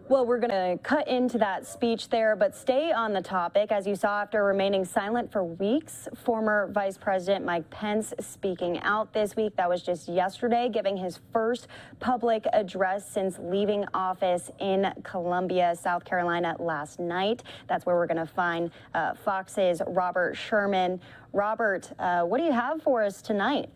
Well, we're going to cut into that speech there, but stay on the topic. As you saw, after remaining silent for weeks, former Vice President Mike Pence speaking out this week. That was just yesterday, giving his first public address since leaving office in Columbia, South Carolina last night. That's where we're going to find Fox's Robert Sherman. Robert, what do you have for us tonight?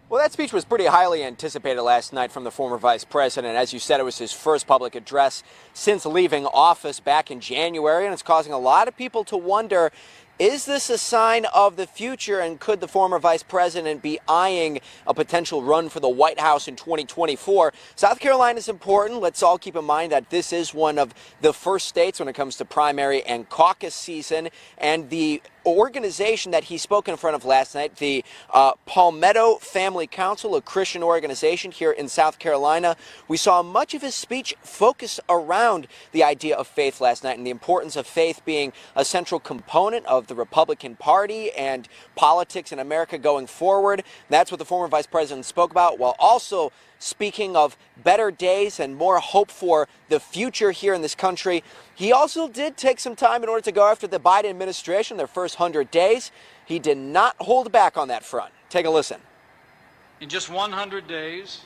Well, that speech was pretty highly anticipated last night from the former vice president. As you said, it was his first public address since leaving office back in January, and it's causing a lot of people to wonder, is this a sign of the future, and could the former vice president be eyeing a potential run for the White House in 2024? South Carolina is important. Let's all keep in mind that this is one of the first states when it comes to primary and caucus season, and the organization that he spoke in front of last night, the Palmetto Family Council, a Christian organization here in South Carolina. We saw much of his speech focus around the idea of faith last night and the importance of faith being a central component of the Republican Party and politics in America going forward. That's what the former vice president spoke about, while also speaking of better days and more hope for the future here in this country. He also did take some time in order to go after the Biden administration, their first 100 days. He did not hold back on that front. Take a listen. In just 100 days,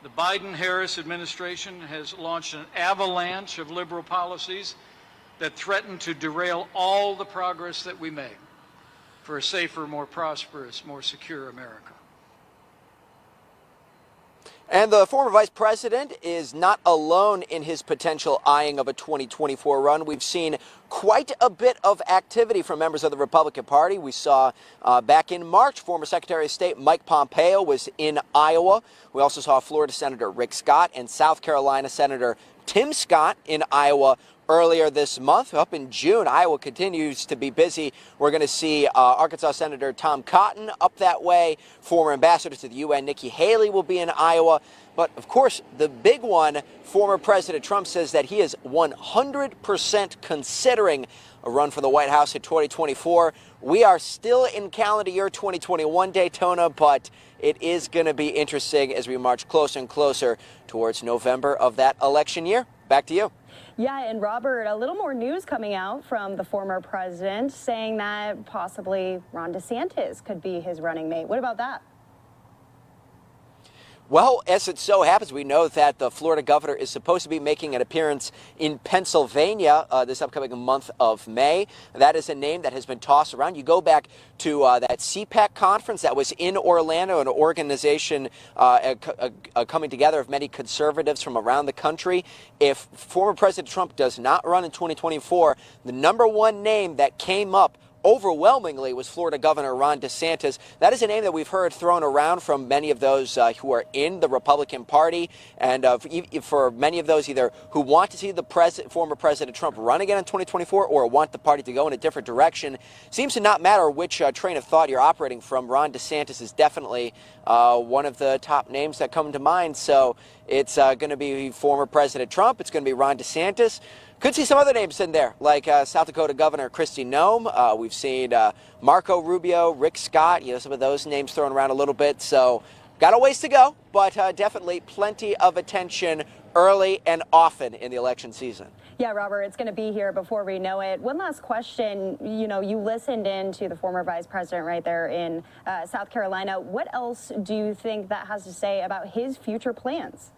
the Biden-Harris administration has launched an avalanche of liberal policies that threaten to derail all the progress that we made for a safer, more prosperous, more secure America. And the former vice president is not alone in his potential eyeing of a 2024 run. We've seen quite a bit of activity from members of the Republican Party. We saw back in March, former Secretary of State Mike Pompeo was in Iowa. We also saw Florida Senator Rick Scott and South Carolina Senator Tim Scott in Iowa earlier this month. Up in June, Iowa continues to be busy. We're going to see Arkansas Senator Tom Cotton up that way. Former ambassador to the UN Nikki Haley will be in Iowa. But, of course, the big one, former President Trump says that he is 100% considering a run for the White House in 2024. We are still in calendar year 2021 Daytona, but it is going to be interesting as we march closer and closer towards November of that election year. Back to you. Yeah, and Robert, a little more news coming out from the former president saying that possibly Ron DeSantis could be his running mate. What about that? Well, as it so happens, we know that the Florida governor is supposed to be making an appearance in Pennsylvania this upcoming month of May. That is a name that has been tossed around. You go back to that CPAC conference that was in Orlando, an organization coming together of many conservatives from around the country. If former President Trump does not run in 2024, the number one name that came up overwhelmingly was Florida Governor Ron DeSantis. That is a name that we've heard thrown around from many of those who are in the Republican Party, and for many of those either who want to see the former President Trump run again in 2024 or want the party to go in a different direction. Seems to not matter which train of thought you're operating from. Ron DeSantis is definitely one of the top names that come to mind. So it's going to be former President Trump. It's going to be Ron DeSantis. Could see some other names in there, like South Dakota Governor Kristi Noem. We've seen Marco Rubio, Rick Scott, some of those names thrown around a little bit. So got a ways to go, but definitely plenty of attention early and often in the election season. Yeah, Robert, it's going to be here before we know it. One last question. You listened in to the former vice president right there in South Carolina. What else do you think that has to say about his future plans?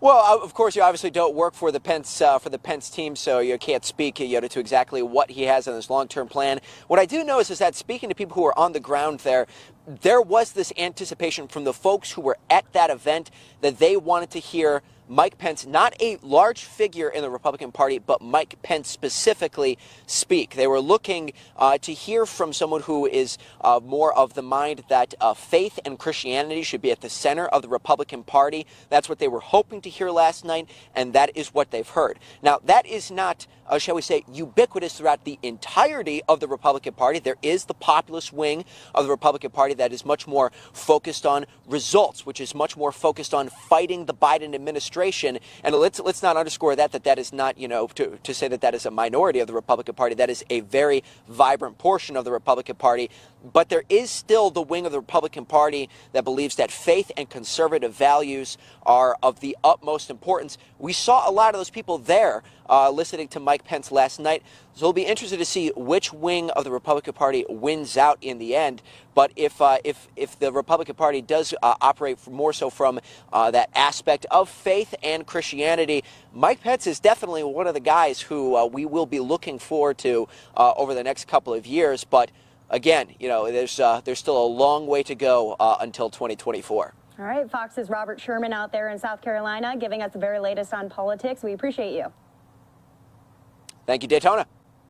Well, of course, you obviously don't work for the Pence team, so you can't speak to exactly what he has in his long-term plan. What I do know is that speaking to people who are on the ground there was this anticipation from the folks who were at that event that they wanted to hear Mike Pence, not a large figure in the Republican Party, but Mike Pence specifically speak. They were looking to hear from someone who is more of the mind that faith and Christianity should be at the center of the Republican Party. That's what they were hoping to hear last night, and that is what they've heard. Now, that is not, shall we say, ubiquitous throughout the entirety of the Republican Party. There is the populist wing of the Republican Party Party that is much more focused on results, which is much more focused on fighting the Biden administration. And let's not underscore that is not, to say that is a minority of the Republican Party. That is a very vibrant portion of the Republican Party. But there is still the wing of the Republican Party that believes that faith and conservative values are of the utmost importance. We saw a lot of those people there listening to Mike Pence last night. So we'll be interested to see which wing of the Republican Party wins out in the end. But if the Republican Party does operate more so from that aspect of faith and Christianity, Mike Pence is definitely one of the guys who we will be looking forward to over the next couple of years. But again, there's still a long way to go until 2024. All right, Fox's Robert Sherman out there in South Carolina giving us the very latest on politics. We appreciate you. Thank you, Daytona.